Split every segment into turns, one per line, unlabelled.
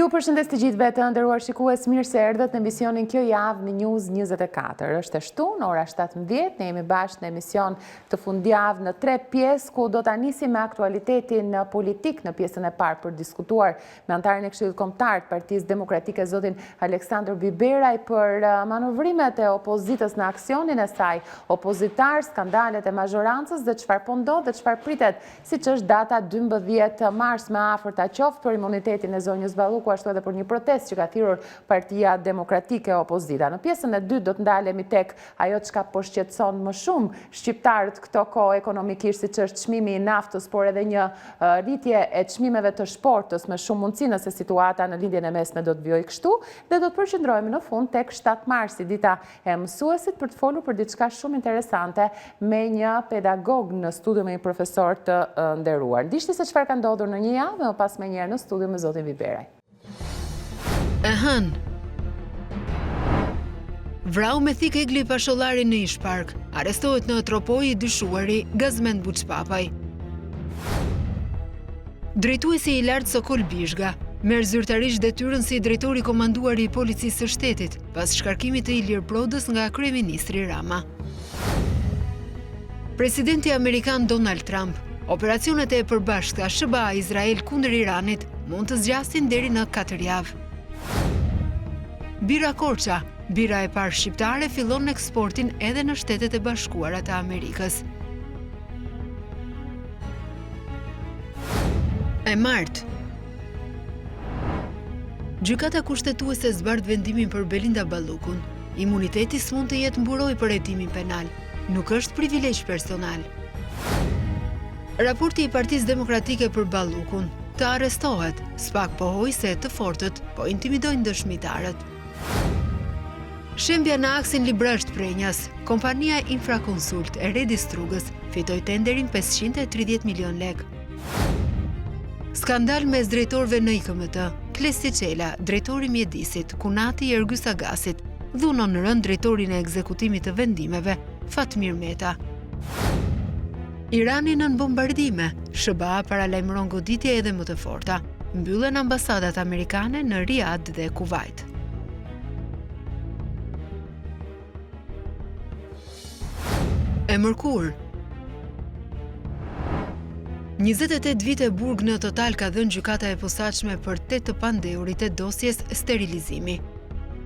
Ju përshëndes të gjithëve të nderuar shikues, mirë se erdhët në emisionin Kjo javë në News 24. Është e shtunë, ora 17, ne jemi bashkë në emision të fundjavë në 3 pjesë, ku do ta nisim me aktualitetin politik në pjesën e parë për diskutuar me anëtarin e Këshillit Kombëtar të Partisë Demokratike, zotin Aleksandër Biberaj, për manovrimet e opozitës në aksionin e saj opozitar, skandalet e mazhorancës dhe çfarë po ndodh dhe çfarë pritet, siç është data 12 mars me afërta qoftë për imunitetin e zonjës Balluku, ashtu edhe për një protestë që ka thirrur Partia Demokratike Opozita. Në pjesën e dytë do të ndalemi tek ajo çka po shqetëson më shumë shqiptarët këto kohë ekonomikisht, siç është çmimi i naftës, por edhe një rritje e çmimeve të shportës me shumë mundësi nëse situata në lindjen e mesme do të vijojë kështu, dhe do të përqendrohemi në fund tek 7 marsi, dita e mësuesit, për të folur për diçka shumë interesante me një pedagog në studio, me një profesor të nderuar. Dishni se çfarë ka ndodhur në një javë, më pas menjëherë në studio me zotin Biberaj.
Vrau me thik Egli Pashollari në Ishpark, arestohet në Tropoj i dyshuari Gazmend Buçpapaj. Drejtuesi i lartë Sokol Bishga merr zyrtarisht detyrën si drejtori komanduar i Policisë së Shtetit pas shkarkimit të Ilir Prodës nga kryeministri Rama. Presidenti amerikan Donald Trump: operacionet e përbashkëta SBA-Izrael kundër Iranit mund të zgjasin deri në 4 javë. Bira Korça, bira e parë shqiptare, fillon eksportin edhe në Shtetet e Bashkuara të Amerikës. E martë, gjykata kushtetuese zbardh vendimin për Belinda Ballukun. Imuniteti s'mund të jetë mburoj për hetimin penal, nuk është privilegj personal. Raporti i Partisë Demokratike për Ballukun: të arrestohet, s'pak pohoj se të fortët po intimidojnë dëshmitarët. Shembja në aksin Librasht-Prenjas, kompania Infraconsult e Redi Strugës fitoi tenderin 530 milion lek. Skandal mes drejtorëve në IKMT: Klesi Çela, drejtori i mjedisit, Kunati i Ergyes Agasit, dhunon në rënd drejtorin e ekzekutimit të vendimeve, Fatmir Meta. Irani nën bombardime, SBA paralajmëron goditje edhe më të forta. Mbyllen ambasadat amerikane në Riyadh dhe Kuvajt. E mërkur. 28 vite burg në total ka dhënë gjykata e posaçme për 8 të pandehurit e dosjes sterilizimi.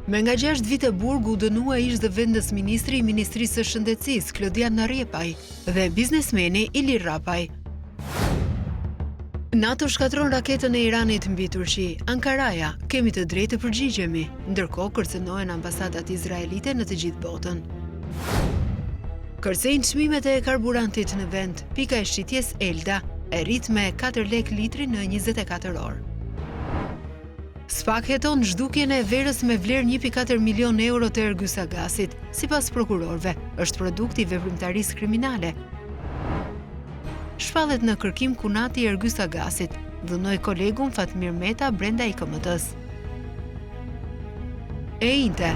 Me nga 6 vite burg u dënua ish-zëvendës ministri i Ministrisë së Shëndetësisë Klodian Narjepaj dhe biznesmeni Ilir Rapaj. NATO shkatron raketën e Iranit mbi Turqi. Ankaraja: kemi të drejtë të përgjigjemi, ndërkohë kërcënohen ambasadat izraelite në të gjithë botën. Kërcejnë çmimet e karburantit në vend. Pika e shitjes Elda e rrit me 4 lek litri në 24 orë. SPAK heton zhdukjen e verës me vlerë 1.4 milion euro të Ergyes Agasit. Sipas prokurorëve, është produkt i veprimtarisë kriminale. Shpallet në kërkim Kunati i Ergyes Agasit, dhunoi kolegun Fatmir Meta brenda IKMT-s. E inte.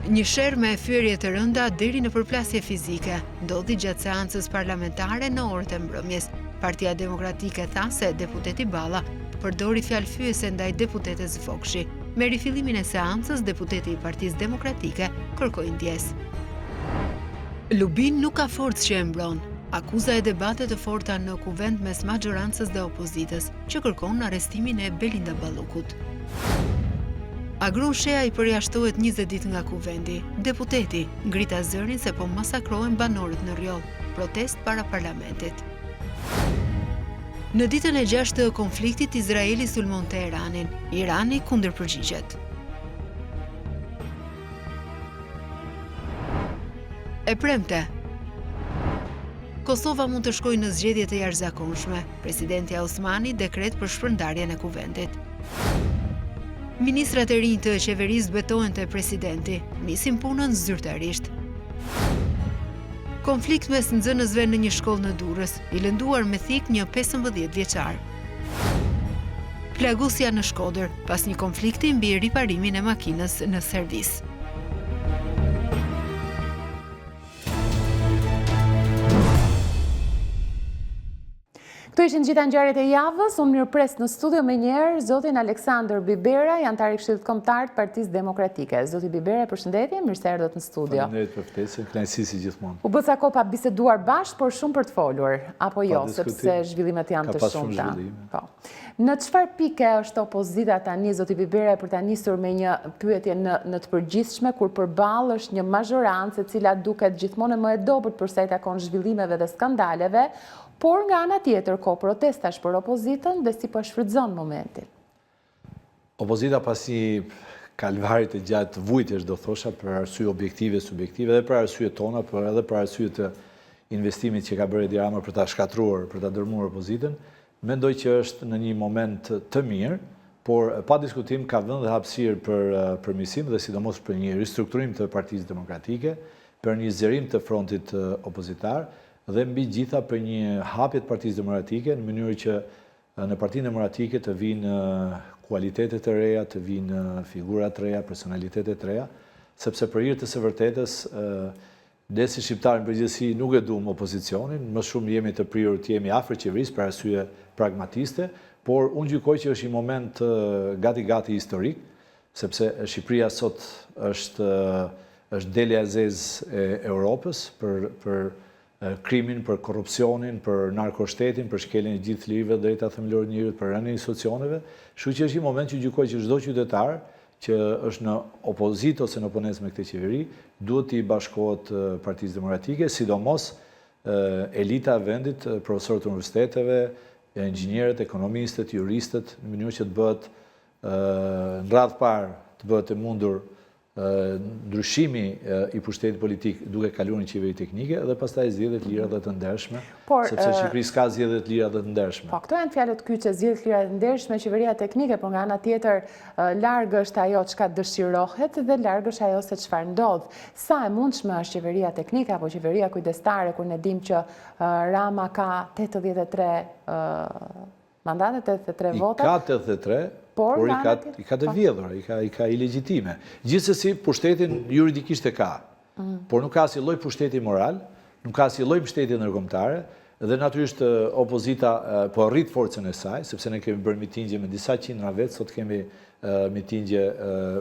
Një sherr me fyerje të rënda deri në përplasje fizike ndodhi gjatë seancës parlamentare në orët e mbrëmjes. Partia Demokratike tha se deputeti Balla përdori fjalë fyese ndaj deputetes Fokshi. Me rifillimin e seancës, deputeti i Partisë Demokratike kërkoi ndjesë. Lubin nuk ka forcë që e mbron. Akuza e debate të forta në kuvent mes maxhorancës dhe opozitës, që kërkon arrestimin e Belinda Ballukut. Agron Shea i përjashtohet 20 ditë nga kuvendi. Deputeti ngrita zërin se po masakrohen banorët në rjoll. Protest para parlamentit. Në ditën e 6 të konfliktit, Izraeli sulmon Teheranin. Irani kundërpërgjigjet. E premte. Kosova mund të shkojë në zgjedhje të jashtëzakonshme. Presidenti Osmani dekret për shpërndarjen e kuvendit. Ministrat e rinj të qeverisë betohen te presidenti, nisin punën zyrtarisht. Konflikt mes nxënësve në një shkollë në Durrës, i lënduar me thik një 15 vjeçar. Plagosja në Shkodër pas një konflikti mbi riparimin e makinës në servis.
Këto ishin gjitha ngjarjet e javës, unë mirëpres në studio me njerë zotin Aleksandër Bibera, anëtar i Këshillit Kombëtar të Partisë Demokratike. Zoti Bibera, përshëndetje, mirë se erdhët në studio.
Faleminderit për ftesën, kënaqësi si gjithmonë.
U bë ca kohë pa biseduar bashkë, por shumë për të folur, apo jo, sepse zhvillimet janë të shumta. Po. Në çfarë pike është opozita tani, zoti Bibera, për ta nisur me një pyetje në të përgjithshme, kur përballë është një mazhorancë e cila duket gjithmonë më e dobët për sa i takon zhvillimeve dhe skandaleve, por nga ana tjetër ko protestash për opozitën dhe si po shfrytëzon momentin.
Opozita pasi kalvarit e gjatë vujtjesh do thosha për arsye objektive, subjektive dhe për arsye tona, por edhe për arsye të investimit që ka bërë Edi Rama për ta shkatruar, për ta dërmuar opozitën, mendoj që është në një moment të mirë, por pa diskutim ka vënë dhe hapësirë për përmirësim dhe sidomos për një ristrukturim të Partisë Demokratike, për një zgjerim të frontit opozitar dhe mbi gjitha për një hapje të Partisë Demokratike në mënyrë që në Partinë Demokratike të vinë kualitetet e reja, të vinë figura të reja, personalitetet të reja, sepse për hir të së vërtetës ne si shqiptarë në përgjithësi nuk e duam opozicionin, më shumë jemi të prirur të jemi afër qeverisë për arsye pragmatiste, por unë gjykoj që është një moment gati historik, sepse Shqipëria sot është delja e zezë e Europës për krimin, për korrupsionin, për narkoshtetin, për shkeljen e gjithë lirive dhe drejta themelore të njerëzit, për rënien e institucioneve. Kështu që është një moment që gjykoj që çdo qytetar që është në opozitë ose në oponencë me këtë qeveri, duhet të i bashkohet Partisë Demokratike, sidomos elita e vendit, profesorët e universiteteve, inxhinierët, ekonomistët, juristët, në mënyrë që të bëhet në radhë parë të bëhet e mundur ndryshimi i pushtetit politik duke kaluar në qeveri teknike dhe pastaj zgjedhje të lira dhe të ndershme, sepse Shqipëri s'ka zgjedhje të lira dhe të ndershme.
Po, këto janë fjalët kyçe, zgjedhje të lira dhe të ndershme, qeveria teknike, por nga ana tjetër larg është ajo çka dëshirohet dhe larg është ajo se çfarë ndodh. Sa e mundshme është qeveria teknike apo qeveria kujdestare kur ne dim që Rama ka 83 mandate, 83 vota?
I ka 83, por i ka të vjedhura, i ka ilegjitime. Gjithsesi, pushtetin juridikisht e ka, por nuk ka si lloj pushteti moral, nuk ka si lloj pushteti ndërkombëtare, dhe natyrisht opozita po rrit forcën e saj, sepse ne kemi bërë mitingje me disa qindra vetë, sot kemi mitingje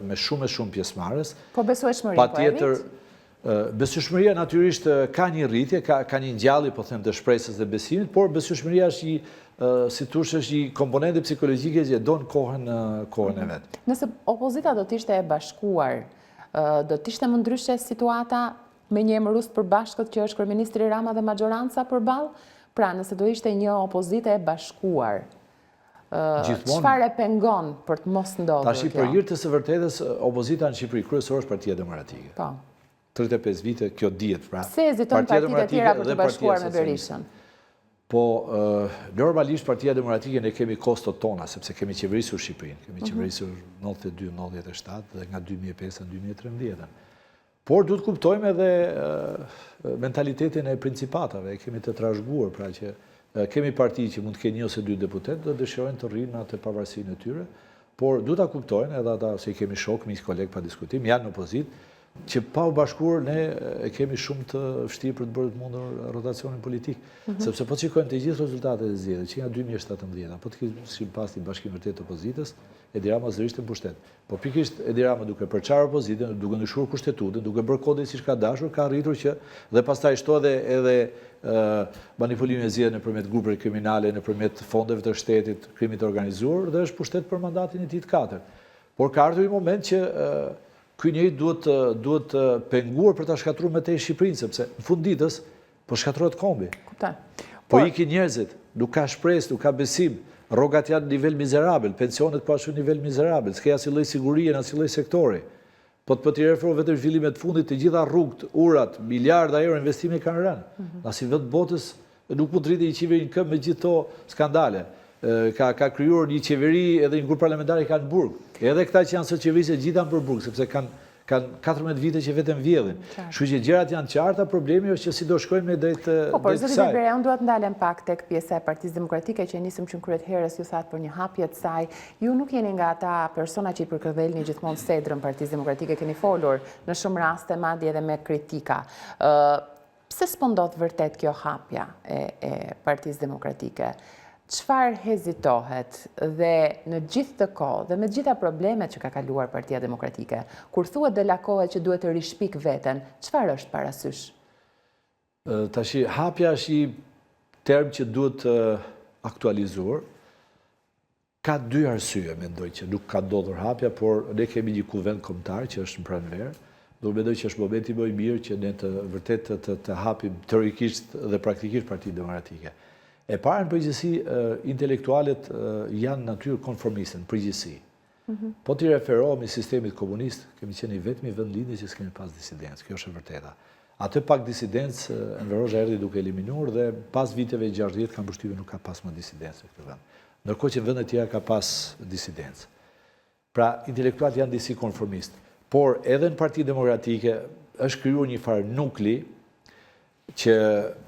me shumë pjesëmarrës.
Po besueshmëria po e rrit?
Besueshmëria natyrisht ka një rritje, ka një ngjallje, po them, të shpresës dhe besimit, por besueshmëria është si thush është një komponente psikologjike që don kohën e vet.
Nëse opozita do të ishte e bashkuar, do të ishte më ndryshe situata me një emërues të përbashkët që është kryeministri Rama dhe majoranca përballë? Pra, nëse do ishte një opozitë e bashkuar, çfarë e pengon për të mos ndodhur kjo?
Tash për hir të së vërtetës, opozita në Shqipëri kryesor është Partia Demokratike.
Po.
35 vite kjo dihet, pra.
Pse heziton partitë e tjera për të bashkuar me Berishën?
Po, normalisht Partia Demokratike ne kemi kostot tona, sepse kemi qeverisur Shqipërinë, kemi qeverisur 92-97 dhe nga 2005 në 2013. Por duhet kuptojmë edhe mentalitetin e principatave, kemi të trashëguar, pra që kemi parti që mund të kenë 1 ose 2 deputet dhe dëshirojnë të rrinë atë pavarësinë e tyre, por duhet ta kuptojnë edhe ata se kemi shok, miq, koleg pa diskutim, janë në opozitë, që pa u bashkuar ne kemi shumë të vështirë për të bërë të mundur rotacionin politik. Sepse po të shikojmë të gjithë rezultatet e zgjedhjeve, që nga 2017, po të kishim pas një bashkim vërtet të opozitës, Edi Rama zërisht në pushtet. Po pikërisht Edi Rama duke përçarë opozitën, duke ndryshuar kushtetutën, duke bërë kodin siç ka dashur, ka arritur që dhe pastaj shto edhe manipulimin e zgjedhjeve nëpërmjet grupeve kriminale, nëpërmjet fondeve të shtetit, krimit të organizuar dhe është pushtet për mandatin e tij të 4. Por ka ardhur një moment që ky njeri duhet penguar për ta shkatruar më tej Shqipërinë, sepse në fund ditës po shkatërrohet kombi.
Kuptoj.
Po ikin njerëzit, nuk ka shpresë, nuk ka besim, rrogat janë në nivel mizerabël, pensionet po ashtu në nivel mizerabël, s'ka asnjë lloj sigurie në asnjë lloj sektori. Po të referohet vetëm fillimet fundit të gjitha rrugët, urat, miliarda euro investime kanë rënë. Asi vetë botës nuk mund të rritë një qeveri në këmbë me gjithë to skandale. Ka krijuar një qeveri edhe një grup parlamentar i kanë burg. Edhe këta që janë sot qeverisë gjithë janë për burg, sepse kanë 14 vite që vetëm vjedhin. Kështu që gjërat janë qarta, problemi është që si do shkojmë me drejt kësaj.
Po, por zoti Bibera, unë dua të ndalem pak tek pjesa e Partisë Demokratike që nisëm që kryet herës ju thatë për një hapje të saj. Ju nuk jeni nga ata persona që i përkëdhelni gjithmonë sedrën Partisë Demokratike, keni folur në shumë raste madje edhe me kritika. Pse s'po ndodh vërtet kjo hapja e Partisë Demokratike? çfarë hezitohet dhe në gjithë të kohë dhe me gjitha problemet që ka kaluar Partia Demokratike, kur thuhet dhe lakohet që duhet të rishpik veten, çfarë është parasysh?
Tashi, hapja është i term që duhet aktualizuar. Ka dy arsye, mendoj që nuk ka ndodhur hapja, por ne kemi një kuvend kombëtar që është në pranverë. Do mendoj që është momenti më i mirë që ne vërtet të hapim teorikisht dhe praktikisht Partinë Demokratike. E para në përgjithësi, intelektualet janë natyrë konformiste në përgjithësi. Po t'i referohemi sistemit komunist, kemi qenë i vetmi vendlindje që s'kemi pas disidencë, kjo është e vërteta. Atë pak disidencë, Enver Hoxha erdhi duke eliminuar dhe pas viteve 60 kanë përshtypjen nuk ka pas më disidencë në këtë vend. Ndërkohë që vendet tjera ka pas disidencë. Pra, intelektualet janë disi konformistë. Por edhe në Partinë Demokratike është krijuar një farë nukli që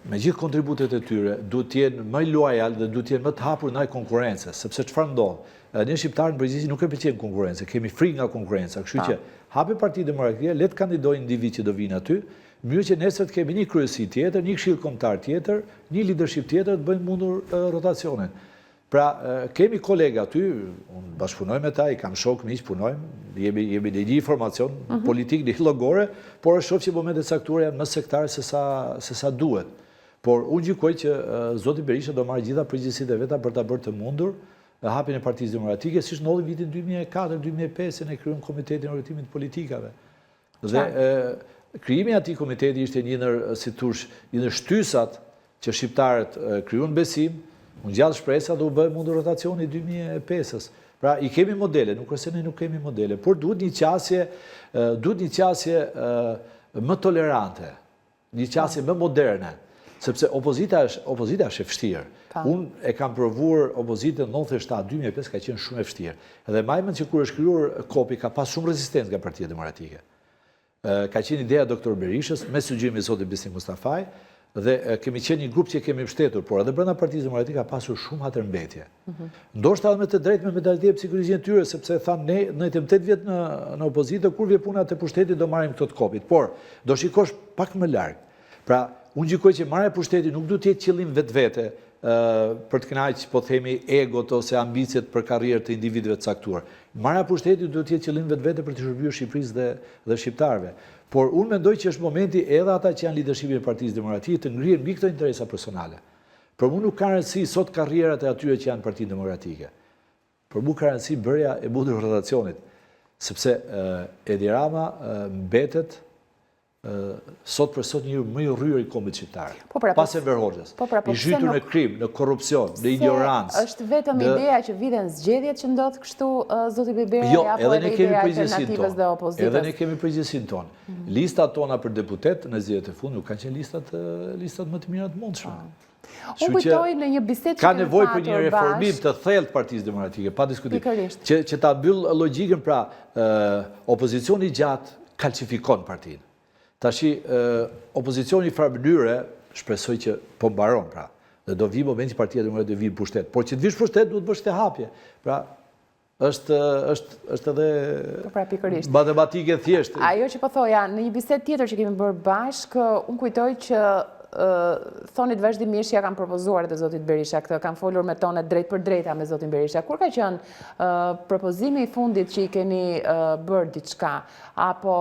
me gjithë kontributet e tyre duhet të jenë më lojalë dhe duhet të jenë më të hapur ndaj konkurrencës, sepse çfarë ndodh? Ne shqiptarët në përgjithësi nuk e pëlqejmë konkurrencë, kemi frikë nga konkurrenca, kështu që hapi Partinë Demokratike, le të kandidojnë individ që do vinë aty, mirë që nesër të kemi një kryesi tjetër, një këshill kombëtar tjetër, një leadership tjetër të bëjnë mundur rotacionin. Pra, kemi kolega aty, unë bashkëpunoj me ta, i kam shok miq, punojmë, jemi në një informacion politik, një llogore, por është shoh që momentet caktuara janë më sektare se sa duhet. Por unë gjykoj që zoti Berisha do marrë gjitha përgjegjësitë e veta për ta bërë të mundur hapjen e Partisë Demokratike, siç ndodhi vitin 2004-2005 ne krijuam Komitetin e Orientimit të Politikave. Dhe krijimi i atij komiteti ishte një ndër shtysat që shqiptarët krijuan besim. Unë gjallë shpresa dhe u bëjë mundur rotacioni 2005-ës. Pra, i kemi modele, nuk është se ne nuk kemi modele, por duhet një qasje më tolerante, një qasje më moderne, sepse opozita është e vështirë. Unë e kam provuar opozitën 97-2005, ka qenë shumë e vështirë. Edhe majmën që kur është krijuar kopi, ka pas shumë rezistencë nga Partia Demokratike. Ka qenë ideja Dr. Berishës, me sugjerimin e zotit Besim Mustafaj, dhe kemi qenë një grup që kemi mbështetur, por edhe brenda Partisë Demokratike ka pasur shumë hatërmbetje. Ndoshta edhe me të drejtë me mentalitet psikologjisë e tyre, sepse thanë ne jetëm 8 vjet në opozitë, kur vjen puna te pushteti do marrim këto të kopit. Por do shikosh pak më larg. Pra, unë gjykoj që marrja e pushtetit nuk duhet të jetë qëllim vetvete për të kënaqur, po themi, egot ose ambicet për karrierë të individëve të caktuar. Marrja e pushtetit duhet të jetë qëllim vetvete për të shërbyer Shqipërisë dhe shqiptarëve. Por unë mendoj që është momenti edhe ata që janë lidershipin e Partisë Demokratike të ngrihen mbi këto interesa personale. Për mua nuk ka rëndësi sot karrierat e atyre që janë Partinë Demokratike. Për mua ka rëndësi bërja e mundur rotacionit, sepse Edi Rama mbetet sot për sot një më i rryer i kombit shqiptar. Pas Enver Hoxhës. I zhytur në krim, në korrupsion, në ignorancë.
Është vetëm ideja që viten zgjedhjet që ndodh kështu zoti Biberi apo edhe ideja e alternativës dhe opozitës.
Edhe ne kemi përgjegjësinë tonë. Listat tona për deputet në zgjedhjet e fundit nuk kanë qenë listat më të mira të mundshme.
Unë kujtoj në një bisedë
ka nevojë për një reformim të thellë të Partisë Demokratike, pa diskutim. Që ta mbyll logjikën, pra opozicioni i gjatë kalcifikon partinë. Tashi, opozicioni farë mënyre, shpresoj që po mbaron, pra, dhe do vi momenti që Partia Demokratike do vi pushtet. Por që të vish pushtet, duhet bësh të hapje. Pra, është edhe matematike thjeshtë.
Ajo që po thoja, në një bisedë tjetër që kemi bërë bashkë, unë kujtoj që thonit vazhdimisht ja kam propozuar dhe zotit Berisha këtë, kam folur me tonet drejt për drejta me zotin Berisha. Kur ka qenë propozimi i fundit që i keni bërë diçka, apo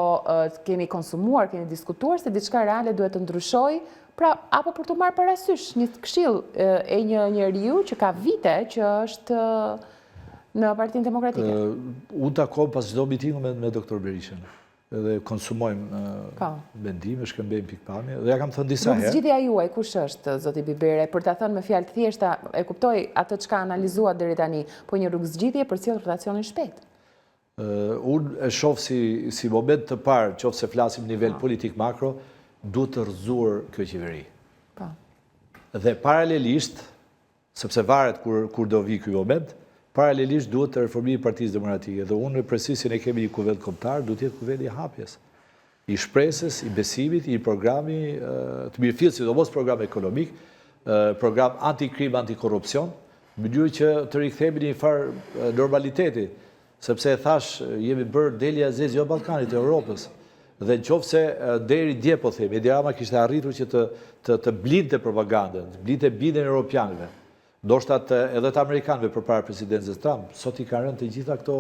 keni konsumuar, keni diskutuar se diçka reale duhet të ndryshoj, pra, apo për të marrë parasysh një këshill e një njeriu që ka vite që është në Partinë Demokratike?
Unë takoj pas çdo mitingu me doktor Berishën. Edhe konsumojmë mendime, shkëmbejmë pikpamje, dhe ja kam thënë disa herë.
Zgjidhja juaj, kush është, zoti Bibere, për ta thënë me fjalë të thjeshta, e kuptoj atë çka analizuat deri tani, po një rrugë zgjidhje për cilë rotacionin shpejt?
Unë e shoh si moment të parë, qoftë se flasim nivel politik makro, duhet të rrëzuar kjo qeveri. Dhe paralelisht, sepse varet kur do vi ky moment, paralelisht duhet të reformimi i Partisë Demokratike. Dhe unë presi si ne kemi një kuvend kombëtar, duhet të jetë kuvendi i hapjes, i shpresës, i besimit, i programi të mirëfillt, sidomos program ekonomik, program antikrim, antikorrupsion, në mënyrë që të rikthehemi në një farë normaliteti, sepse e thash, jemi bërë delja e zezë jo Ballkanit, e Europës. Dhe nëse deri dje, po themi, Edi Rama kishte arritur që të blinte propagandën, të blinte bindjen e europianëve. ndoshta edhe të Amerikanëve përpara presidencës Trump, sot i kanë rënë të gjitha këto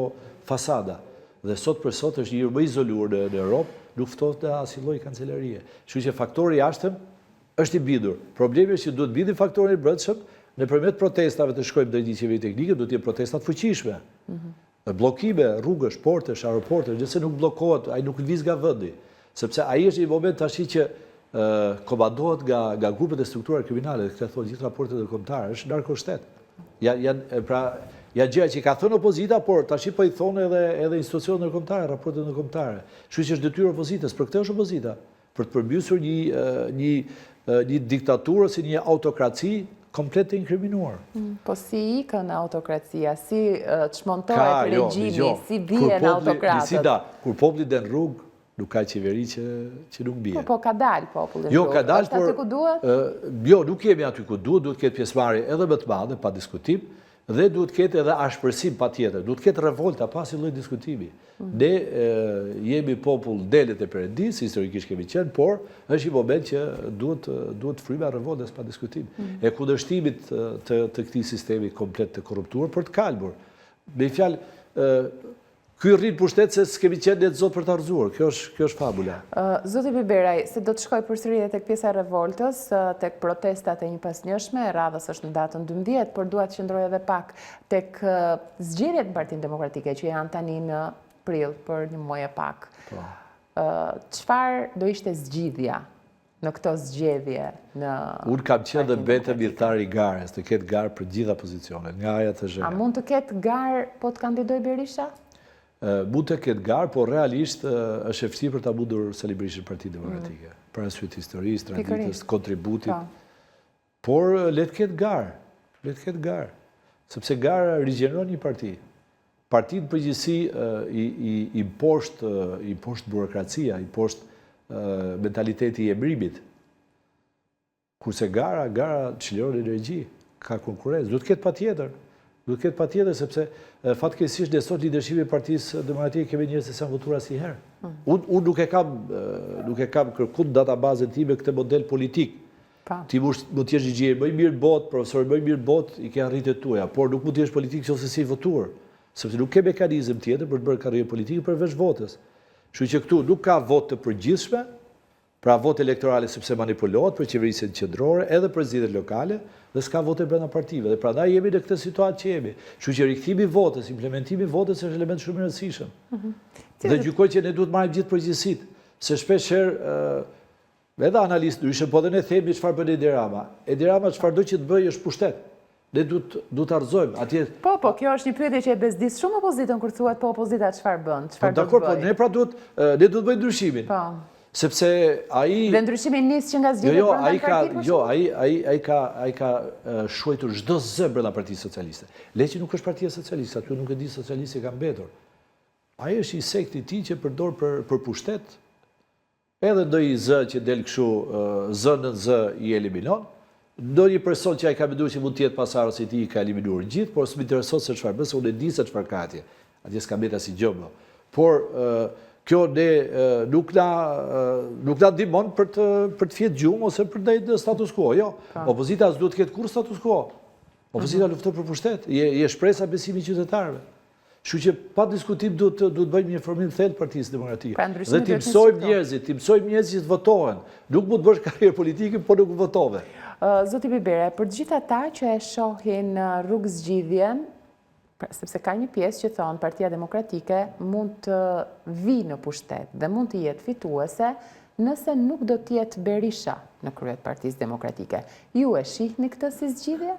fasada. Dhe sot për sot është një më izoluar në Europë, nuk ftohet asnjë lloj kancelarie. Kështu që faktori i jashtëm është i bidur. Problemi është që duhet bidi faktori i brendshëm, nëpërmjet protestave të shkojmë drejt një qeveri teknike, duhet të jenë protesta të fuqishme. Bllokime, rrugësh, portesh, aeroporte, nëse nuk bllokohet, ai nuk lviz nga vendi, sepse ai është një moment tash që komandohet nga grupet e strukturave kriminale, këtë thonë gjithë raportet ndërkombëtare, është narkoshtet. Janë gjëra që ka thënë opozita, por tash po i thonë edhe institucionet ndërkombëtare, raportet ndërkombëtare. Kështu që është detyrë opozitës, për këtë është opozita, për të përmbysur një diktaturë ose një autokraci komplet të inkriminuar.
Po si ikën autokracia, si çmontohet regjimi, si bien autokratët.
Kur populli den rrugë, nuk ka qeveri që nuk bie.
Po ka dalë populli në
Jo, ka dalë,
është aty ku duhet?
Jo, nuk jemi aty ku duhet ketë pjesëmarrje edhe më të madhe, pa diskutim, dhe duhet ketë edhe ashpërsim patjetër, duhet ketë revolta pa asnjë lloj diskutimi. Ne jemi popull delet e Perëndisë, historikisht kemi qenë, por është një moment që duhet fryma revoltës pa diskutim. E kundërshtimit të këtij sistemi komplet të korruptuar për të kalbur. Me fjalë, ky rrin pushtet se s'kemi qenë ne të zot për ta rrëzuar. Kjo është fabula.
Zoti Biberaj, se do të shkoj përsëri tek pjesa e revoltës, tek protestat e njëpasnjëshme, radhës është në datën 12, por dua të qëndroj edhe pak tek zgjedhjet në Partinë Demokratike që janë tani në prill për një muaj e pak. Çfarë do ishte zgjidhja në këto zgjedhje?
Unë kam qenë dhe betë mirëtar i garës, të ketë garë për gjitha pozicionet, nga aja të zhëra.
A mund të ketë garë po të kandidoj Berisha?
Mund të ketë garë, por realisht është e vështirë për ta mundur Sali Berisha Partinë Demokratike. Për arsye të historisë, traditës, kontributit. Por le të ketë garë, sepse gara rigjenon një parti. Partinë përgjithësi i poshtë burokracia, i poshtë mentaliteti i emrimit. Kurse gara çliron energji, ka konkurrencë, duhet të ketë patjetër. Duhet të ketë patjetër sepse fatkeqësisht ne sot leadershipi i Partisë Demokratike kemi njerëz që s'kan votuar asnjëherë. Unë nuk e kam kërkuar databazën time këtë model politik. Ti mund të jesh gjë më i mirë botë, profesor më i mirë botë, i ke arritet tuaja, por nuk mund të jesh politik nëse si votuar, sepse nuk ke mekanizëm tjetër për të bërë karrierë politike përveç votës. Kështu që këtu nuk ka votë të përgjithshme, pra votë elektorale sepse manipulohet për qeverisjen qendrore, edhe për zgjedhjet lokale, dhe s'ka vote brenda partive. Dhe prandaj jemi në këtë situatë që jemi. Kështu që rikthimi i votës, implementimi i votës është element shumë i rëndësishëm. Dhe gjykoj që ne duhet marrim gjithë përgjegjësitë, se shpeshherë edhe analistë ndryshëm, po dhe ne themi çfarë bën Edi Rama. Edi Rama çfarë do që të bëjë është pushtet. Ne duhet ta rrëzojmë atje.
Po, kjo është një pyetje që e bezdis shumë opozitën kur thuhet po opozita çfarë bën, çfarë do të bëjë.
Dakor, po ne pra ne duhet bëjmë ndryshimin.
Po.
Sepse ai
dhe ndryshimi nis që nga zgjedhjet brenda partisë.
Ai ka shuajtur çdo zë brenda Partisë Socialiste. Le që nuk është Partia Socialiste, aty nuk e di socialistë ka mbetur. Ai është i sekt i tij që përdor për pushtet. Edhe ndonjë zë që del kështu zë në zë i eliminon. Ndonjë person që ai ka menduar që mund të jetë pasardhës i tij ka eliminuar gjithë, por s'më intereson se çfarë bën, se unë e di se çfarë ka atje. Atje s'ka mbetur asnjë gjë. Por kjo nuk na ndihmon për të fjetë gjumë ose për ndaj status quo. Jo, opozita s'duhet të ketë kurrë status quo. Opozita lufton për pushtet, je shpresa besimi i qytetarëve. Kështu që pa diskutim duhet bëjmë një formim thellë Partisë Demokratike. Dhe ti mësojmë njerëzit të votohen. Nuk mund të bësh karrierë politike, por nuk votove.
Zoti Biberaj, për të gjithë ata që e shohin rrugë zgjidhjen, sepse ka një pjesë që thonë Partia Demokratike mund të vi në pushtet dhe mund të jetë fituese nëse nuk do të jetë Berisha në krye të Partisë Demokratike. Ju e shihni këtë si zgjidhje?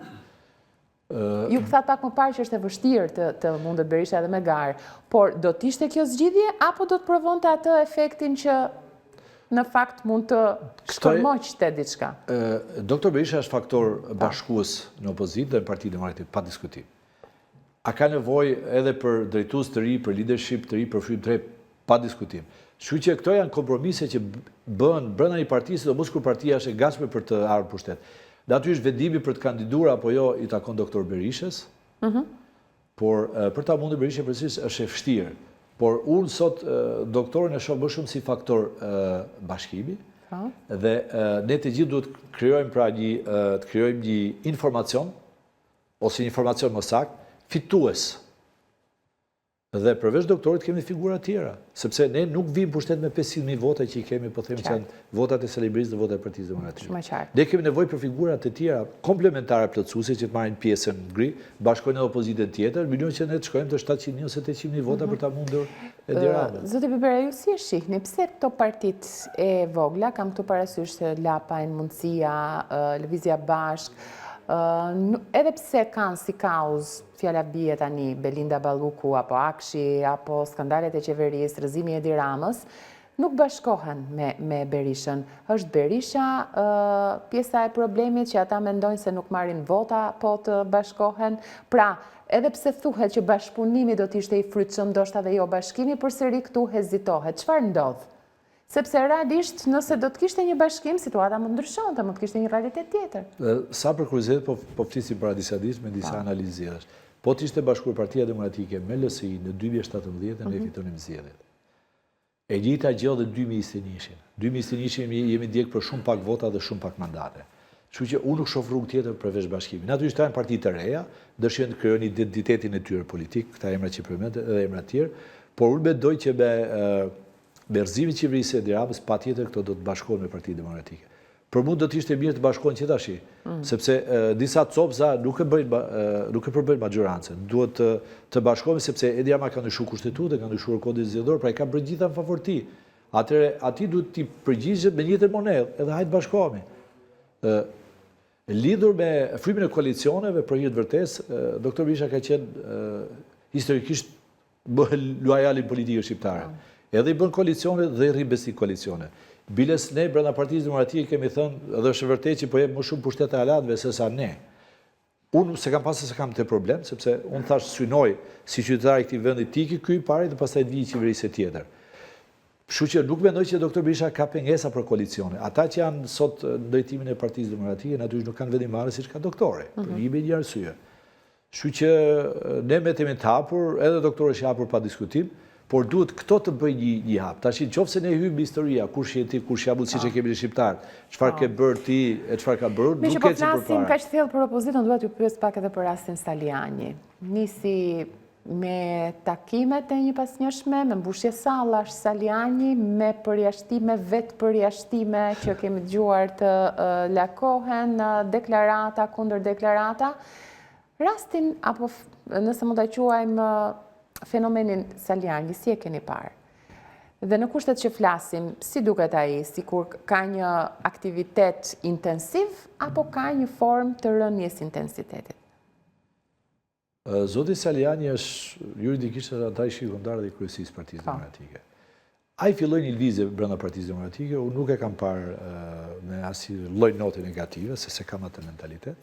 Ju këthat pak më parë që është e vështirë të mundet Berisha edhe me garë, por do të ishte kjo zgjidhje apo do të provonte atë efektin që në fakt mund të shkërmoqte diçka?
Doktor Berisha është faktor bashkues në opozitë dhe në Partinë Demokratike, pa diskutim. A ka nevojë edhe për drejtues të ri, për leadership të ri, për frymë të re, pa diskutim. Kështu që këto janë kompromise që bëhen brenda një partie, sidomos kur partia është e gatshme për të ardhur pushtet. Dhe aty është vendimi për të kandiduar apo jo i takon doktor Berishës. Por për ta mundur Berisha precis është e vështirë. Por unë sot doktorin e shoh më shumë si faktor bashkimi. Dhe ne të gjithë duhet të krijojmë një informacion ose informacion më sakt, fitues. Dhe përveç doktorit kemi figura tjera, sepse ne nuk vim pushtet me 500.000 vota që i kemi, po them që janë votat e Selebrisë dhe votat e Partisë Demokratike. Ne kemi nevojë për figura të tjera komplementare plotësuese që të marrin pjesën ngri, bashkojnë edhe opozitën tjetër, mënyrë që ne të shkojmë të 700.000 ose 800.000 vota për ta mundur Edi Ramën.
Zoti Pipera, ju si e shihni, pse këto partit e vogla, kam këtu parasysh se Lapa, Mundësia, Lëvizja Bashk, edhe pse kanë si kauz fjala bie tani Belinda Balluku apo Akshi apo skandalet e qeverisë, rrëzimi i Edi Ramës, nuk bashkohen me Berishën. Është Berisha pjesa e problemit që ata mendojnë se nuk marrin vota po të bashkohen. Pra, edhe pse thuhet që bashkëpunimi do të ishte i frytshëm, ndoshta dhe jo bashkimi, përsëri këtu hezitohet. Çfarë ndodh? Sepse realisht, nëse do të kishte një bashkim, situata më ndryshonte, më të kishte një realitet tjetër.
Sa për kuriozitet, po flisim para disa ditë me disa analizirash. Po të ishte bashkuar Partia Demokratike me LSI në 2017, ne fitonim zgjedhjet. E njëjta gjë dhe 2021. 2021 jemi ndjek për shumë pak vota dhe shumë pak mandate. Kështu që unë nuk shoh rrugë tjetër përveç bashkimit. Natyrisht janë parti të reja, dëshirojnë të krijojnë identitetin e tyre politik, këta emra që përmend edhe emra të tjerë, por unë mendoj që me rrëzimin e qeverisë së Edi Ramës, patjetër këto do të bashkohen me Partinë Demokratike. Për mua do të ishte mirë të bashkohen që tash, sepse disa copza nuk e përbëjnë maggjorancën. Duhet të bashkohen sepse Edi Rama ka ndryshuar kushtetutë, ka ndryshuar kodin zgjedhor, pra i ka bërë gjitha në favor ti. Atëherë aty duhet të përgjigjet me njëjtën monedhë, edhe hajtë bashkohemi. Lidhur me frymin e koalicioneve, për hir të vërtetës, doktor Berisha ka qenë historikisht luajal i politikës shqiptare. Edhe i bën koalicione dhe i rri besnik koalicione. Biles ne brenda Partisë Demokratike kemi thënë, edhe është vërtet që po jep më shumë pushtete alatëve se sa ne. Unë se kam pasur se kam të problem, sepse unë thash synoj si qytetar i këtij vendi tiki ky pari dhe pastaj të vijë qeverisë tjetër. Kështu që nuk mendoj që doktor Berisha ka pengesa për koalicione. Ata që janë sot në drejtimin e Partisë Demokratike natyrisht nuk kanë vendimmarrje siç ka doktori, për një arsye. Kështu që ne metemi të hapur, edhe doktori është i hapur pa diskutim, por duhet këto të bëjnë një hap. Tash nëse ne hyjmë historia, kush je ti, kush jam unë, siç e kemi në shqiptar, çfarë ke bërë ti, e çfarë ka bërë, nuk
e
si përpara.
Flasim kaq thellë për opozitën, dua t'ju pyes pak edhe për rastin Saliani. Nisi me takimet e një pasnjëshme, me mbushje sallash Saliani, me përjashtime, vetë përjashtime që kemi dëgjuar të lakohen, deklarata kundër deklarata. Rastin, apo nëse mund ta quajmë fenomenin Saliani, si e keni parë? Dhe në kushtet që flasim, si duket ai, sikur ka një aktivitet intensiv, apo ka një formë të rënies intensitetit?
Zoti Saliani është juridikisht antar i shqiptar dhe i kryesisë së Partisë Demokratike. Ai filloi një lëvizje brenda Partisë Demokratike, unë nuk e kam parë me asnjë lloj note negative, se kam atë mentalitet.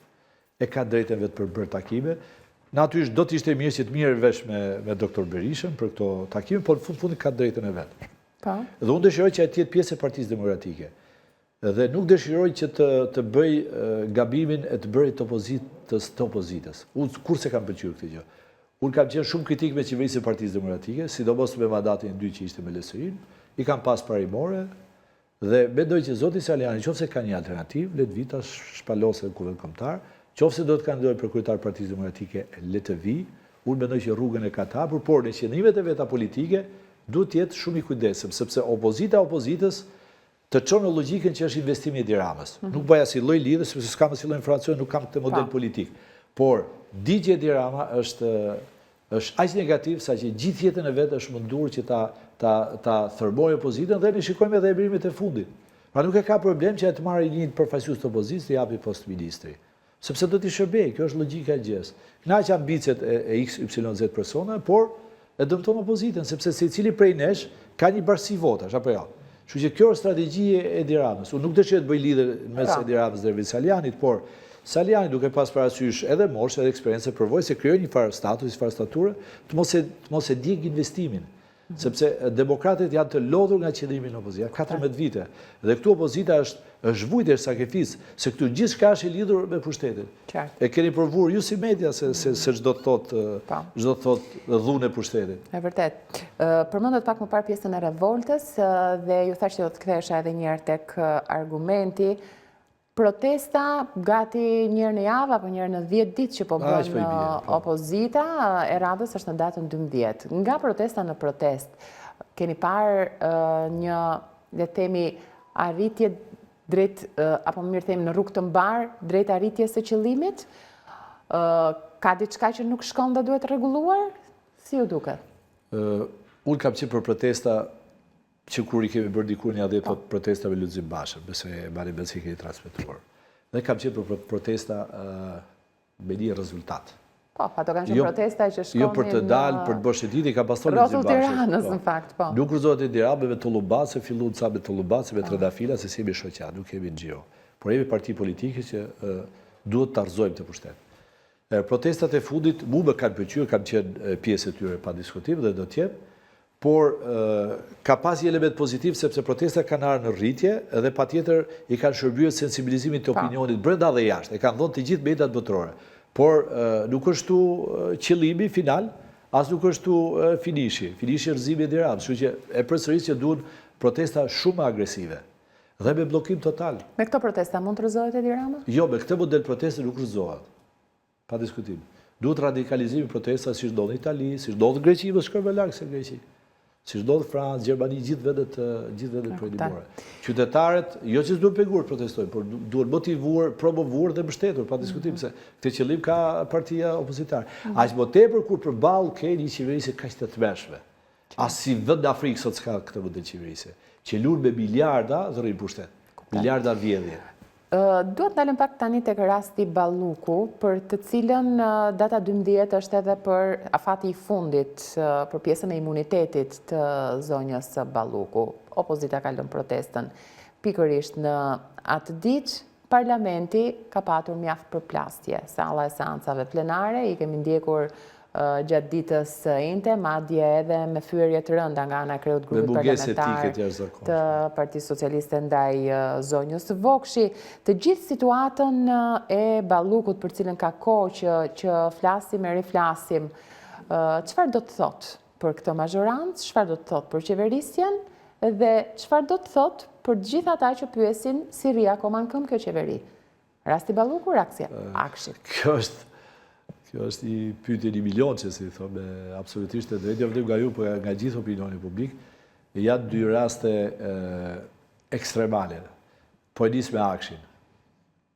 E ka drejtën vetë për bërë takime. Natyrisht do të ishte mirë që të mirë vesh me doktor Berishën për këto takime, por në fund ka drejtën e vetë. Dhe unë dëshiroj që ai të jetë pjesë e Partisë Demokratike. Dhe nuk dëshiroj që të bëj gabimin e të bërit të opozitës. Unë kurse kam pëlqyer këtë gjë. Unë kam qenë shumë kritik me qeverisë e Partisë Demokratike, sidomos me mandatin 2 që ishte me LSI-n, i kam pas parimore dhe mendoj që zoti Saliani, nëse ka një alternativë, le të vi ta shpalosë në kuvend kombëtar. Qofse do të kandidojë për kryetar Partisë Demokratike, le të vi. Unë mendoj që rrugën e ka të hapur, por në qëndrimet e veta politike duhet të jetë shumë i kujdesshëm, sepse opozitës të çon në logjikën që është investimi i Edi Ramës. Nuk bëj asnjë lloj lidhje, sepse s'kam asnjë lloj informacioni, nuk kam këtë model politik. Por digje Edi Rama është aq negativ sa që gjithë jetën e vet është munduar që ta thërmojë opozitën dhe ne shikojmë edhe emrimet e fundit. Pra nuk e ka problem që të marrë një përfaqësues të opozitës të japi post ministri. Sepse do t'i shërbej, kjo është logjika e gjës. Kënaq ambicet e XYZ persona, por e dëmton opozitën, sepse secili prej nesh ka një bashkësi votash, apo jo. Kështu që kjo është strategji e Edi Ramës. Unë nuk dëshiroj të bëj lidhje mes Edi Ramës dhe Salianit, por Saliani duke pas parasysh edhe moshë, edhe eksperiencë, përvojë se krijoi një farë status, një farë stature, të mos e djeg investimin. Sepse demokratët janë të lodhur nga qëndrimi në opozitë, 14 vite. Dhe këtu opozita është zhvujtër sakrifisë, se këtu gjithçka është e lidhur me pushtetin. E keni provuar ju si media se çdo të thotë dhunë pushtetit.
E vërtet. Përmendet pak më parë pjesën e revoltës dhe ju thashë që do të kthehesha edhe një herë tek argumenti. protesta gati njërë në javë apo njërë në 10 ditë që po bën opozita, e radhës është në datën 12. Nga protesta në protest, keni parë një, le të themi, arritje drejt, apo mirë themi në rrugë të mbarë, drejt arritjes së qëllimit? Ka diçka që nuk shkon dhe duhet rregulluar? Si ju duket?
Unë kam qenë për protesta që kur i kemi bërë dikur një 10 protestave Lulzim Bashën, besoj bani besi keni transmetuar. Dhe kam qenë për protesta me një rezultat.
Po, ato kanë qenë protesta që shkonin
jo për të dalë, për të bërë shëtiti, ka pasur Lulzim Bashën.
Rrotull Tiranës, në fakt, po.
Nuk rëzohet e dira me Tullubat, se fillu ca me Tullubat, se me Trendafila, se si jemi shoqja, nuk jemi në gjio. Por jemi parti politike që duhet të arzojmë të pushtet. Protestat e fundit, mu me kanë pëlqyer, kam qenë pjesë e tyre pa diskutim dhe do t'jem, por ka pas një element pozitiv sepse protestat kanë arë në rritje dhe pa tjetër i kanë shërbyer sensibilizimin të opinionit brenda dhe jashtë. E kanë dhënë të gjithë mediat botërore. Por nuk është tu qëllimi final, as nuk është tu finishi. Finishi rrëzimi e diram. Kështu që e përsëris që duhen protesta shumë agresive dhe me blokim total.
Me këto protesta mund të rrëzohet e dirama?
Jo, me këtë model proteste nuk rrëzohet. Pa diskutim. Duhet radikalizimi protesta si shdo në Itali, si shdo në Greqi, më shkërë me lakë se Greqi. Si shdo në Francë, Gjermani, gjithë vedet projedimore. Qytetarët, jo që s'duhet pengur protestojnë, por duhet motivuar, promovuar dhe mbështetur, pa diskutim, se këtë qëllim ka partia opozitarë. Aq më tepër kur përballë ke një qeverisje kaq të tmeshme. As si vend Afrikë sot s'ka këtë model qeverisje, që lun me miliarda dhe rrin pushtet. Miliarda vjedhje.
Duhet ndalëm pak tani tek rasti Balluku, për të cilën data 12 është edhe për afati i fundit për pjesën e imunitetit të zonjës Balluku. Opozita ka lënë protestën. Pikërisht në atë ditë, parlamenti ka patur mjaft përplasje. Salla e seancave plenare, i kemi ndjekur gjatë ditës inte, madje edhe me fyerje të rënda nga ana e kreut grupit parlamentar të Partisë Socialiste ndaj zonjës Vokshi. Të gjithë situatën e Ballukut për cilën ka kohë që flasim e riflasim, çfarë do të thotë për këtë mazhorancë, çfarë do të thotë për qeverisjen dhe çfarë do të thotë për të gjithë ata që pyesin si rri akoma në këmbë kjo qeveri? Rasti Balluku, akshi.
Kjo është një pyetje 1 milion që si thome, absolutisht e drejtë, jo vetëm nga ju, por nga gjithë opinioni publik, janë 2 raste ekstremale. Po e nis me akshin.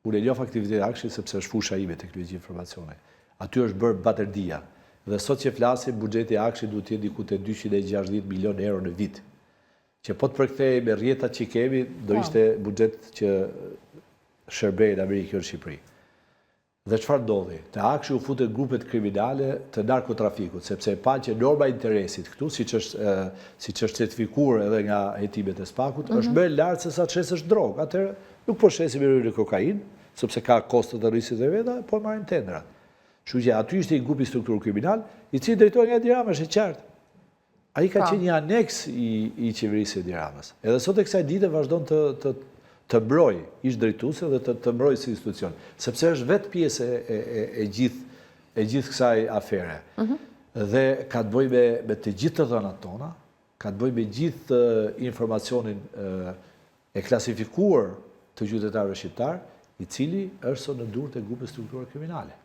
Unë e njoh aktivitetin e akshit sepse është fusha ime teknologji informacione. Aty është bërë baterdia. Dhe sot që flasim, buxheti i akshit duhet të jetë diku te 260 milion euro në vit. Që po të përkthej me rrjetat që kemi, do ishte buxhet që shërbej në Amerikë në Shqipëri. Dhe çfarë ndodhi? Te akshi u futet grupet kriminale të narkotrafikut, sepse e pa që norma interesit këtu, siç është certifikuar edhe nga hetimet e SPAK-ut, është më e lartë se sa çesësh drogë. Atëherë nuk po shesim me kokainë, sepse ka kosto të rrisit e veta, po marrin tendrat. Kështu që aty ishte një grup i strukturë kriminal, i cili drejtohej nga Dirama, është e qartë. Ai ka qenë një aneks i qeverisë së Diramës. Edhe sot e kësaj dite vazhdon të mbroj ish drejtuese dhe të mbroj si institucion, sepse është vetë pjesë e gjithë kësaj afere. Dhe ka të bëjë me të gjithë të dhënat tona, ka të bëjë me gjithë informacionin e klasifikuar të qytetarëve shqiptar, i cili është sot në durë të grupeve strukturore kriminale.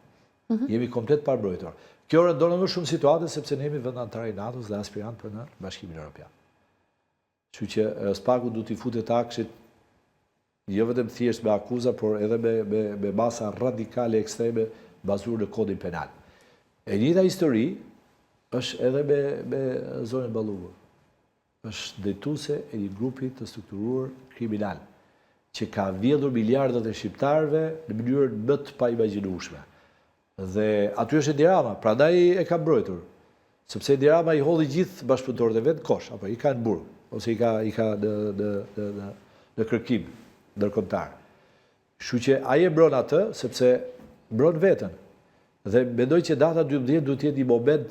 Jemi komplet pa mbrojtur. Kjo rëndon më shumë situate sepse ne jemi vendantar i NATO-s dhe aspirant për në Bashkimin Evropian. Kështu që SPAK-u duhet i futet akshit jo vetëm thjesht me akuza, por edhe me masa radikale ekstreme bazuar në kodin penal. E njëjta histori është edhe me zonën Balluku. Është drejtuese e një grupi të strukturuar kriminal, që ka vjedhur miliardat e shqiptarëve në mënyrën më të paimagjinueshme. Dhe aty është Dirama, prandaj e ka mbrojtur. Sepse Dirama i hodhi gjithë bashkëpunëtorët e vet kosh, apo i ka në burg, ose i ka në kërkim ndërkombëtar. Kështu që ai e mbron atë sepse mbron veten. Dhe mendoj që data 12 duhet të jetë një moment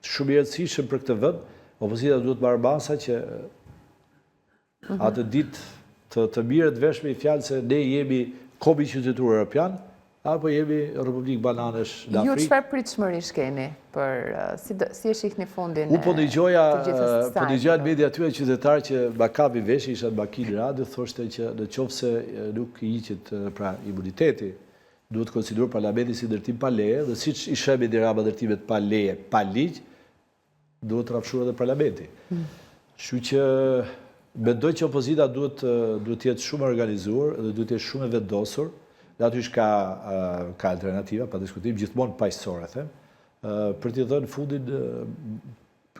shumë i rëndësishëm për këtë vend. Opozita duhet marrë masa që atë ditë të mirët veshme i fjalë se ne jemi kobi qytetar evropian, apo jemi Republikë Bananesh në
Ju
Afrikë.
çfarë pritshmërish keni si e shihni fundin
U po dëgjoja
të
media aty qytetar që Bakavi Veshi isha në Bakil Radio thoshte që në qoftë se nuk i hiqet pra imuniteti, duhet konsideruar parlamenti si ndërtim pa leje dhe siç i sheh Edi Rama ndërtimet pa leje, pa ligj, duhet rrafshuar edhe parlamenti. Kështu që mendoj që opozita duhet jetë shumë organizuar dhe duhet jetë shumë e vendosur. Dhe aty ka alternativa, pa diskutim, gjithmonë paqësore, them, për t'i dhënë fundin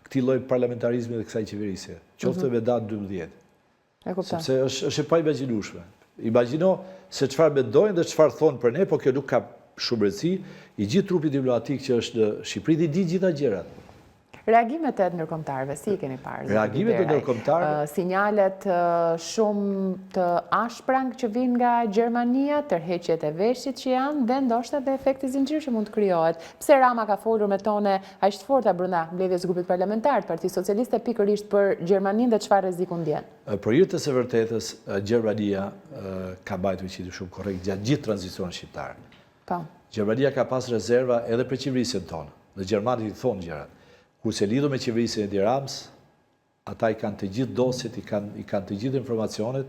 këtij lloji parlamentarizmi dhe kësaj qeverisje. Qoftë me datë 12. Sepse është e paimagjinueshme. Imagjino se çfarë mendojnë dhe çfarë thonë për ne, po kjo nuk ka shumë rëndësi. I gjithë trupi diplomatik që është në Shqipëri di gjitha gjërat.
Reagimet e ndërkombëtarëve, si i keni parë?
Reagimet e ndërkombëtarëve?
Sinjalet shumë të ashpra që vinë nga Gjermania, tërheqjet e veshjit që janë, dhe ndoshta dhe efekti zinxhir që mund të krijohet. Pse Rama ka folur me tone aq të forta brenda mbledhjes grupit parlamentar të Partisë Socialiste pikërisht për Gjermaninë dhe çfarë rreziku ndjen?
Për hir të së vërtetës, Gjermania ka mbajtur qendër shumë korrekt gjatë gjithë tranzicionit shqiptar.
Po.
Gjermania ka pas rezerva edhe për qeverisjen tonë. Dhe gjermanët i thonë gjërat. Kurse lidhur me qeverisjen e Edi Ramës, ata i kanë të gjithë dosjet, i kanë të gjithë informacionet,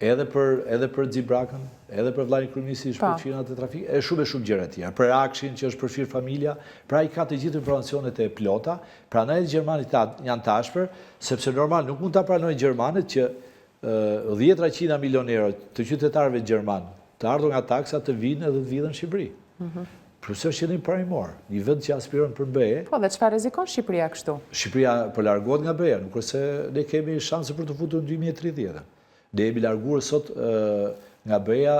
edhe për Xibrakën, edhe për vllajin kryeministit për çinat e trafikut, e shumë gjëra tjera. Për Akshin që është përfshir familja, pra i ka të gjithë informacionet e plota, prandaj gjermanët janë të ashpër, sepse normal nuk mund ta pranojnë gjermanët që 10 milion euro të qytetarëve gjerman të ardhur nga taksa të vinë edhe të vidhen në Shqipëri. Plus është qenë parimor, një vend që aspiron për BE.
Po, dhe çfarë rrezikon Shqipëria kështu?
Shqipëria po largohet nga BE, nuk është se ne kemi shanse për të futur në 2030. Ne jemi larguar sot nga BE-ja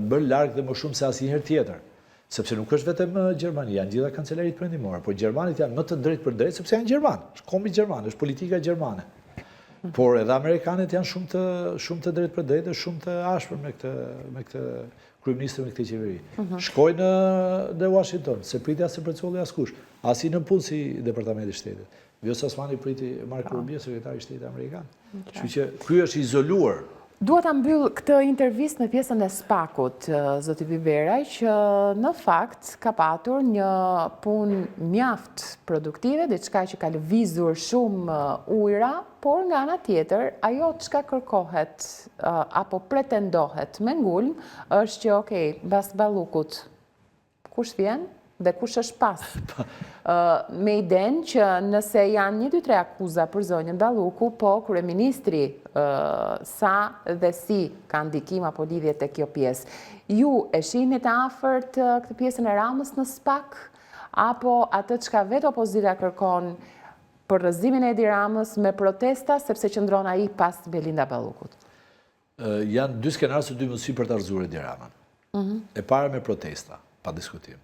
më larg dhe më shumë se asnjëherë tjetër. Sepse nuk është vetëm Gjermania, janë gjitha kancelarit perëndimore, por gjermanët janë më të drejtë për drejtë sepse janë gjermanë. Është komi gjerman, është politika gjermane. Por edhe amerikanët janë shumë të drejtë për drejtë, shumë të ashpër me këtë kryeministër me këtë qeveri. Shkojnë në Washington, se priti as se përcolli askush, as i në punë si Departamenti i Shtetit. Vjosa Osmani priti Marco Rubio, sekretari i Shtetit amerikan. Kështu që ky është izoluar.
Dua ta mbyll këtë intervistë në pjesën e SPAK-ut, zoti Biberaj, që në fakt ka patur një punë mjaft produktive, diçka që ka lëvizur shumë ujëra, por nga ana tjetër, ajo çka kërkohet apo pretendohet me ngulm është që, okej, mbas Ballukut, kush vjen dhe kush është pas? Me idenë që nëse janë 1, 2, 3 akuza për zonjën Balluku, po kryeministri sa dhe si ka ndikim apo lidhje te kjo pjesë. Ju e shihni të afërt këtë pjesën e Ramës në SPAK, apo atë çka vetë opozita kërkon për rrëzimin e Edi Ramës me protesta sepse qëndron ai pas Belinda Ballukut?
Janë dy skenarë së dy mundësi për të rrëzuar Edi Ramën. E para me protesta, pa diskutim.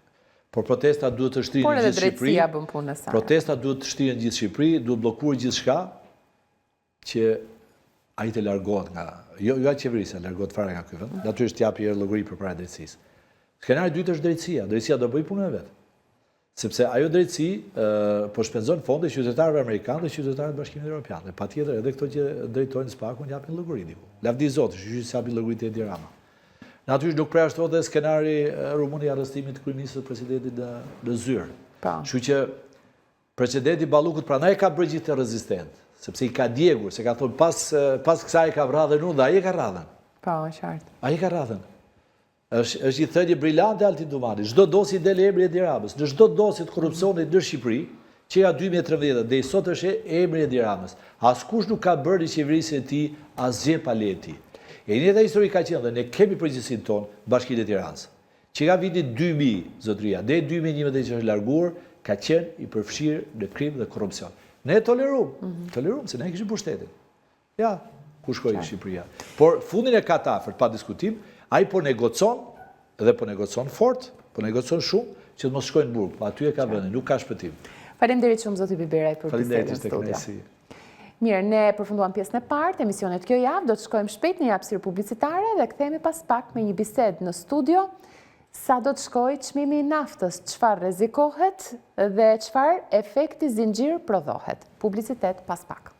Por protesta duhet të shtrihen në gjithë Shqipëri.
Por edhe drejtësia bën punën e saj.
Protesta duhet të shtrihen në gjithë Shqipëri, duhet bllokuar gjithçka që ai të largohet nga jo qeverisja, largohet fare nga ky vend. Natyrisht japi llogari përpara drejtësisë. Skenari i dytë është drejtësia. Drejtësia do bëj punën e vet. Sepse ajo drejtësi po shpenzon fonde qytetarëve amerikanë dhe qytetarëve të Bashkimit Evropian. Dhe patjetër edhe këto që drejtojnë SPAK-un japin llogari diku. Lavdi Zoti, që japi llogari te Edi Rama. Natyrisht nuk preashtohet dhe skenari Rumunia arrestimit të kryeministit presidentit në Zyrë. Kështu që presidenti Ballukut prandaj ka bërë gjithë të rezistent, sepse i ka djegur, se ka thonë pas kësaj ka vrarë dhe ai e ka radhën.
Po, qartë.
Ai ka radhën. Është një thënie brillante Altin Dumani. Çdo dosje del emri Edi Ramës, në çdo dosje të korrupsionit në Shqipëri, që nga 2013 deri sot është emri Edi Ramës. Askush nuk ka bërë në qeverisjen e tij asgjë pa lejen e tij. E njëjta histori ka qenë dhe ne kemi përgjegjësinë tonë Bashkinë e Tiranës. Që nga viti 2000, zotëria, dhe 2011 që është larguar, ka qenë i përfshirë në krim dhe korrupsion. Ne toleruam, se ne kishim pushtetin. Ja, ku shkoi Shqipëria. Por fundin e ka të afërt, pa diskutim, ai po negocon, dhe po negocon fort, po negocon shumë, që të mos shkojnë në burg, po aty e ka vënë, nuk ka shpëtim.
Faleminderit shumë zoti Biberaj për bisedën në studio. Mirë, ne përfunduam pjesën e parë të emisionit kjo javë, do të shkojmë shpejt në një hapësirë publicitare dhe kthehemi pas pak me një bisedë në studio. Sa do të shkojë çmimi i naftës, çfarë rrezikohet dhe çfarë efekti zinxhir prodhohet. Publicitet pas pak.